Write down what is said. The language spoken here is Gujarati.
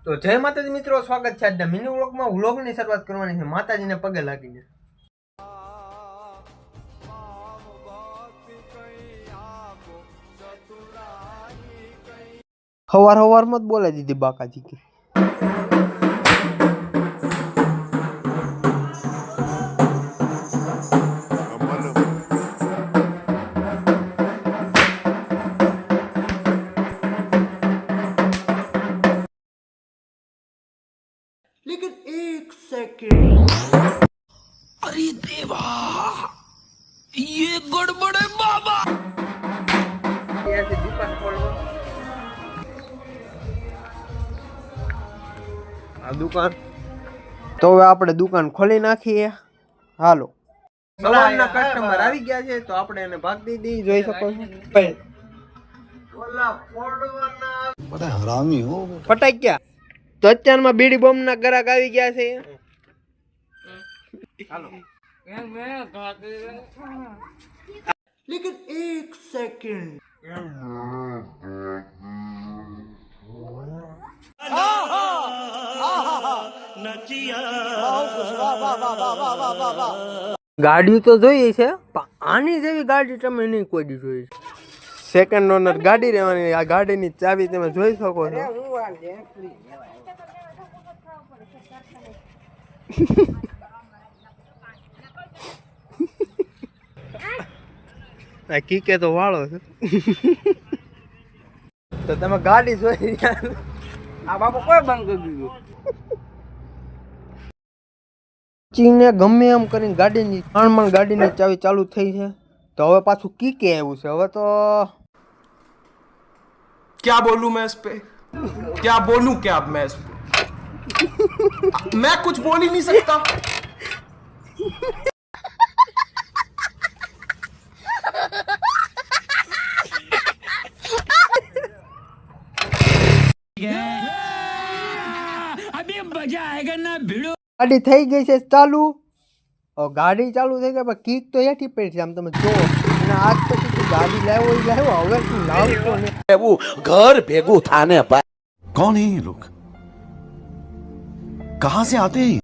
તો જય માતાજી મિત્રો, સ્વાગત છે આજના મિની વ્લોગમાં. વ્લોગની શરૂઆત કરવાની છે માતાજીને પગે લાગીને. હવારમાં જ બોલાવી દીધી બાકાજી કે लेकिन एक सेकंड, अरे देवा, ये गड़बड़ है बाबा। દુકાન ખોલવા આ દુકાન તો હવે આપણે દુકાન ખોલી નાખીએ. હાલો, સવારના કસ્ટમર આવી ગયા છે તો આપણે એને ભાગ દીધી. જોઈ શકો છો बड़ा हरामी हो। ફટાઈ ગયા. તો અત્યારમાં બીડી બોમ્બ ના ગ્રાહક આવી ગયા છે. लेकिन एक सेकंड, ગાડી તો જોઈએ છે પણ આની જેવી ગાડી તમે નહીં કોઈ દી જોઈ. સેકન્ડ ઓનર ગાડી રહેવાની. આ ગાડીની ચાવી તમે જોઈ શકો છો. આ કીકે તો વાળો છે. તો તમે ગાડી જોઈ આ બાપુ કોઈ બંધ કરી દીધું. ચીને ગમે એમ કરીને ગાડીની ગાડીની ચાવી ચાલુ થઈ છે. તો હવે પાછું કીકે આવ્યું છે. હવે તો क्या बोलूं मैं इस पे, क्या बोलूं क्या अब मैं इस पे, मैं कुछ बोल ही नहीं सकता. अभी मजा आएगा ना भिड़ो। ગાડી થઈ ગઈ છે ચાલુ. ગાડી ચાલુ થઈ ગઈ પણ કીક તો હેઠી પડી છે. આમ તમે જો અને આજ પછી તું ગાડી લાવ્યો હવે તું લાવતો ને वो घर भेगू थाने पर। कौन है ये लोग, कहां से आते हैं?